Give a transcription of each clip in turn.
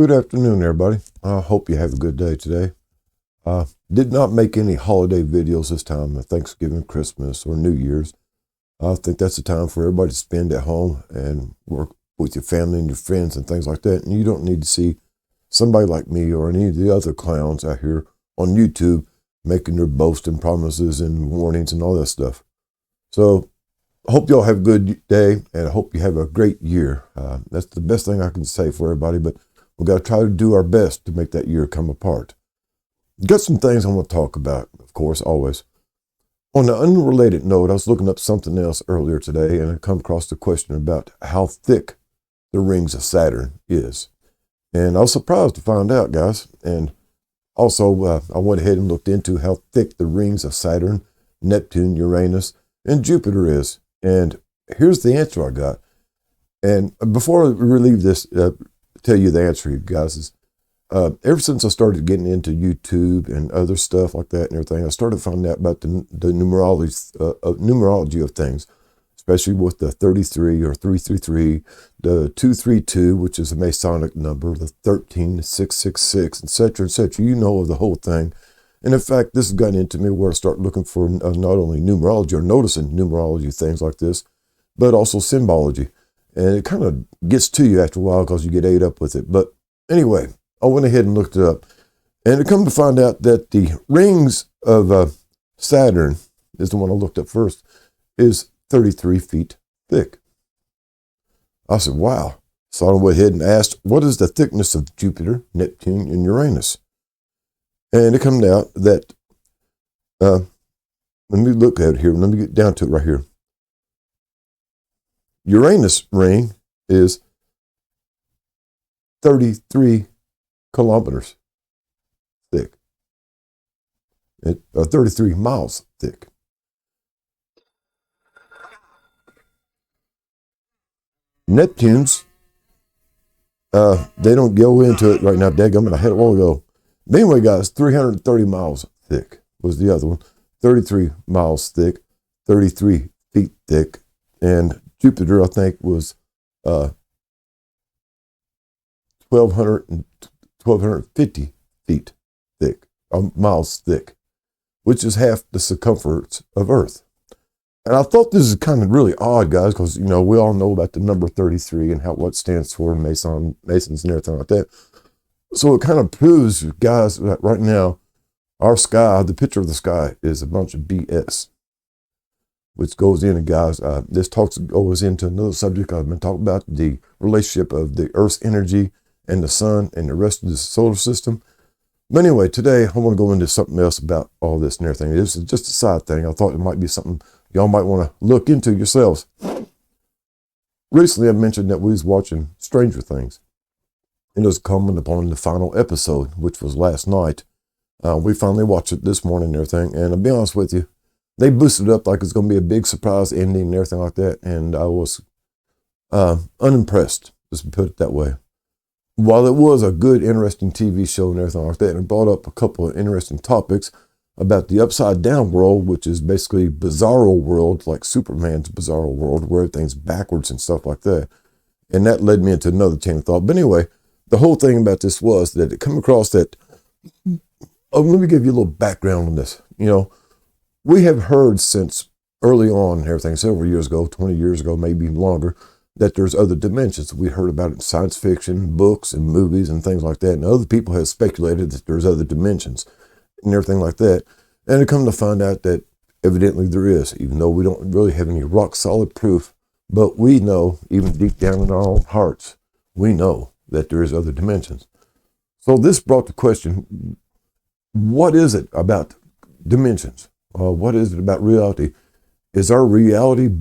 Good afternoon, everybody. I hope you have a good day today. Did not make any holiday videos this time, Thanksgiving, Christmas, or New Year's. I think that's the time for everybody to spend at home and work with your family and your friends and things like that. And you don't need to see somebody like me or any of the other clowns out here on YouTube making their boasting promises and warnings and all that stuff. So I hope y'all have a good day, and I hope you have a great year. That's the best thing I can say for everybody, but we've got to try to do our best to make that year come apart. Got some things I want to talk about, of course, always. On an unrelated note, I was looking up something else earlier today, and I come across the question about how thick the rings of Saturn is. And I was surprised to find out, guys. And also, I went ahead and looked into how thick the rings of Saturn, Neptune, Uranus, and Jupiter is. And here's the answer I got. And before I relieve this, tell you the answer, you guys, is ever since I started getting into YouTube and other stuff like that and everything, I started finding out about the numerology of things, especially with the 33 or 333, the 232, which is a Masonic number, the 13, 666, etc., etc. You know of the whole thing. And in fact, this has gotten into me where I start looking for not only numerology or noticing numerology, things like this, but also symbology. And it kind of gets to you after a while because you get ate up with it. But anyway, I went ahead and looked it up. And it come to find out that the rings of Saturn, is the one I looked up first, is 33 feet thick. I said, wow. So I went ahead and asked, what is the thickness of Jupiter, Neptune, and Uranus? And it comes out that, let me look at it here. Let me get down to it right here. Uranus ring is 33 kilometers thick. 33 miles thick. Neptune's, they don't go into it right now. Dadgummit, I had it a while ago. But anyway, guys, 330 miles thick was the other one. 33 miles thick, 33 feet thick. And Jupiter, I think, was 1,250 feet thick, miles thick, which is half the circumference of Earth. And I thought this is kind of really odd, guys, because, you know, we all know about the number 33 and what stands for Masons and everything like that. So it kind of proves, guys, that right now, our sky, the picture of the sky, is a bunch of BS. Which goes in, and guys, this goes into another subject I've been talking about, the relationship of the Earth's energy and the sun and the rest of the solar system. But anyway, today I want to go into something else about all this and everything. This is just a side thing. I thought it might be something y'all might want to look into yourselves. Recently, I mentioned that we was watching Stranger Things. It was coming upon the final episode, which was last night. We finally watched it this morning and everything. And I'll be honest with you, they boosted it up like it's going to be a big surprise ending and everything like that. And I was unimpressed, just to put it that way. While it was a good, interesting TV show and everything like that, and it brought up a couple of interesting topics about the upside down world, which is basically bizarro world, like Superman's bizarro world, where everything's backwards and stuff like that. And that led me into another chain of thought. But anyway, the whole thing about this was that it come across that, let me give you a little background on this. You know, we have heard since early on and everything, several years ago, 20 years ago, maybe even longer, that there's other dimensions. We heard about it in science fiction, books and movies and things like that. And other people have speculated that there's other dimensions and everything like that. And it come to find out that evidently there is, even though we don't really have any rock solid proof. But we know, even deep down in our own hearts, we know that there is other dimensions. So this brought the question, what is it about dimensions? What is it about reality? Is our reality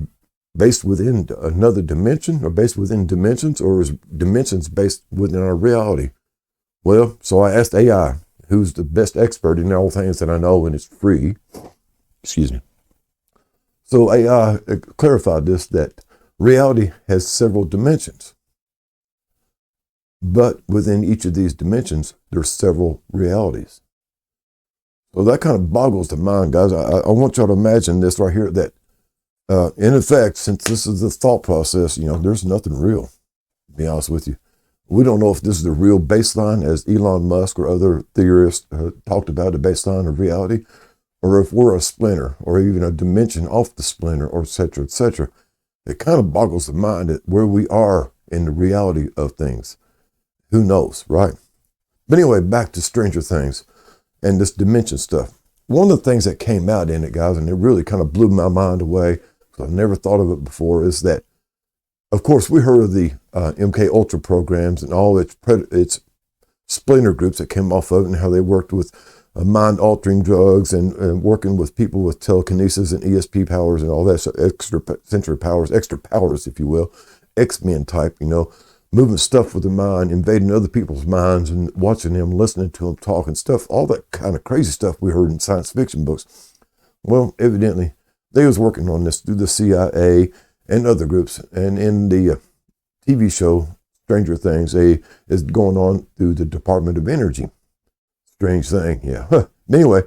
based within another dimension, or based within dimensions, or is dimensions based within our reality? Well, so I asked AI, who's the best expert in all things that I know, and it's free. Excuse me. So AI clarified this, that reality has several dimensions. But within each of these dimensions, there's several realities. So that kind of boggles the mind, guys. I want y'all to imagine this right here, that in effect, since this is the thought process, you know, there's nothing real, to be honest with you. We don't know if this is the real baseline, as Elon Musk or other theorists talked about, the baseline of reality, or if we're a splinter or even a dimension off the splinter, or et cetera, et cetera. It kind of boggles the mind at where we are in the reality of things. Who knows, right? But anyway, back to Stranger Things and this dimension stuff. One of the things that came out in it, guys, and it really kind of blew my mind away, because I've never thought of it before, is that, of course, we heard of the MK Ultra programs and all its splinter groups that came off of it, and how they worked with mind-altering drugs and working with people with telekinesis and ESP powers and all that, so extra powers, if you will, X-Men type, moving stuff with the mind, invading other people's minds and watching them, listening to them talk and stuff, all that kind of crazy stuff we heard in science fiction books. Well, evidently, they was working on this through the CIA and other groups. And in the TV show, Stranger Things, is going on through the Department of Energy. Strange thing, yeah. Anyway,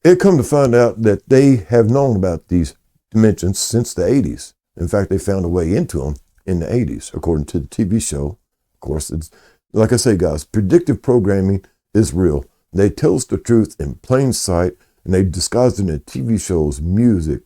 it come to find out that they have known about these dimensions since the 80s. In fact, they found a way into them in the 80s, according to the TV show. Of course, it's like I say, guys, predictive programming is real. They tell us the truth in plain sight, and they disguise it in TV shows, music,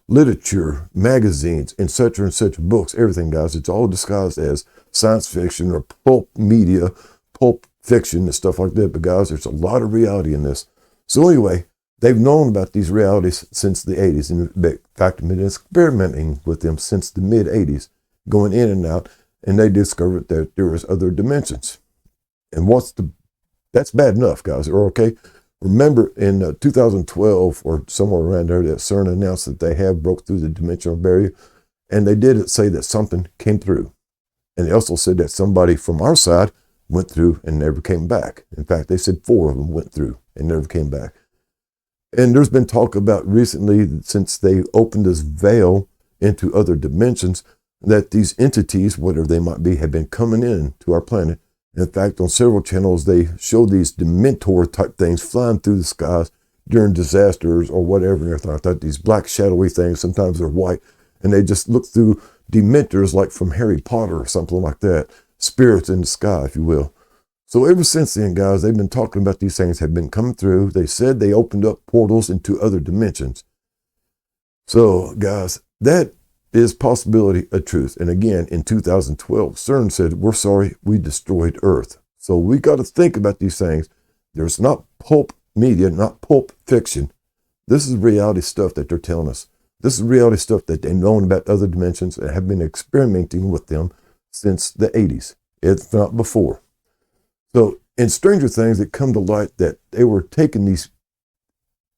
literature, magazines, etc., books, everything, guys. It's all disguised as science fiction or pulp media, pulp fiction and stuff like that. But guys, there's a lot of reality in this. So anyway, they've known about these realities since the 80s. In fact, they've been experimenting with them since the mid-80s, going in and out, and they discovered that there was other dimensions. And that's bad enough, guys. Or okay, remember in 2012 or somewhere around there that CERN announced that they have broke through the dimensional barrier, and they did say that something came through. And they also said that somebody from our side went through and never came back. In fact, they said 4 of them went through and never came back. And there's been talk about recently, since they opened this veil into other dimensions, that these entities, whatever they might be, have been coming in to our planet. In fact, on several channels, they show these Dementor type things flying through the skies during disasters or whatever. And everything like that. These black shadowy things, sometimes they're white, and they just look through Dementors like from Harry Potter or something like that. Spirits in the sky, if you will. So ever since then, guys, they've been talking about these things have been coming through. They said they opened up portals into other dimensions. So, guys, that is possibility of truth. And again, in 2012, CERN said, we're sorry, we destroyed Earth. So we got to think about these things. There's not pulp media, not pulp fiction. This is reality stuff that they're telling us. This is reality stuff that they've known about other dimensions and have been experimenting with them since the 80s, if not before. So in Stranger Things, it come to light that they were taking these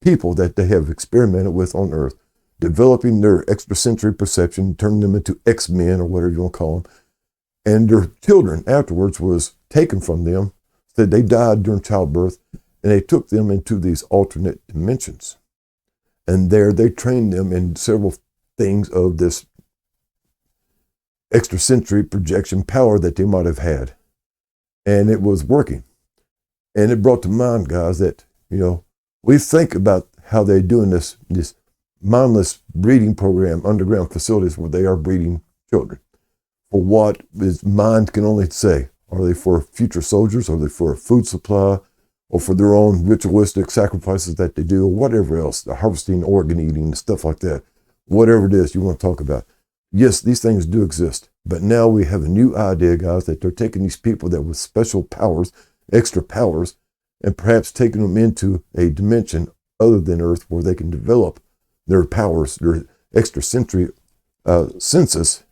people that they have experimented with on Earth, developing their extrasensory perception, turning them into X-Men or whatever you want to call them, and their children afterwards was taken from them, said they died during childbirth, and they took them into these alternate dimensions. And there they trained them in several things of this extrasensory projection power that they might have had. And it was working. And it brought to mind, guys, that, we think about how they're doing this mindless breeding program, underground facilities where they are breeding children. For what is mind can only say. Are they for future soldiers? Are they for a food supply? Or for their own ritualistic sacrifices that they do? Or whatever else, the harvesting, organ eating, stuff like that. Whatever it is you want to talk about. Yes, these things do exist, but now we have a new idea, guys, that they're taking these people that with special powers, extra powers, and perhaps taking them into a dimension other than Earth where they can develop their powers, their extrasensory senses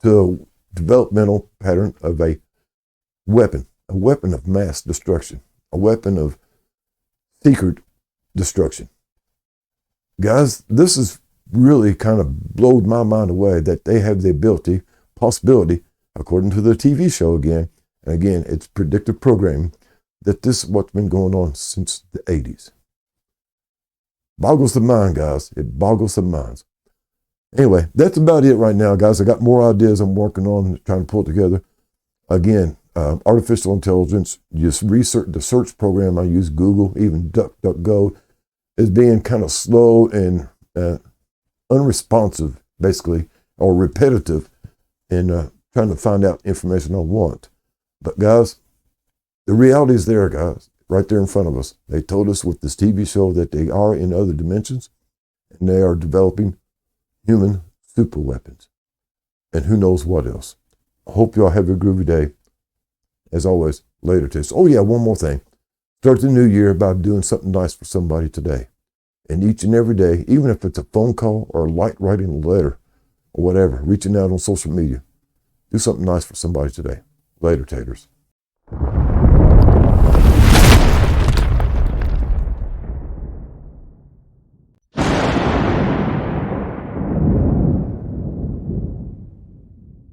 to a developmental pattern of a weapon of mass destruction, a weapon of secret destruction. Guys, this is really kind of blowed my mind away that they have the possibility, according to the TV show again, and again, it's predictive programming, that this is what's been going on since the 80s. Boggles the mind, guys. It boggles the minds. Anyway, that's about it right now, guys. I got more ideas I'm working on, trying to pull together. Again, artificial intelligence, just research, the search program I use, Google, even DuckDuckGo, is being kind of slow and unresponsive, basically, or repetitive in trying to find out information I want. But guys, the reality is there, guys, right there in front of us. They told us with this TV show that they are in other dimensions and they are developing human super weapons. And who knows what else. I hope y'all have a groovy day. As always, later to us. Oh yeah, one more thing. Start the new year by doing something nice for somebody today. And each and every day, even if it's a phone call or like writing a letter or whatever, reaching out on social media, do something nice for somebody today. Later, taters.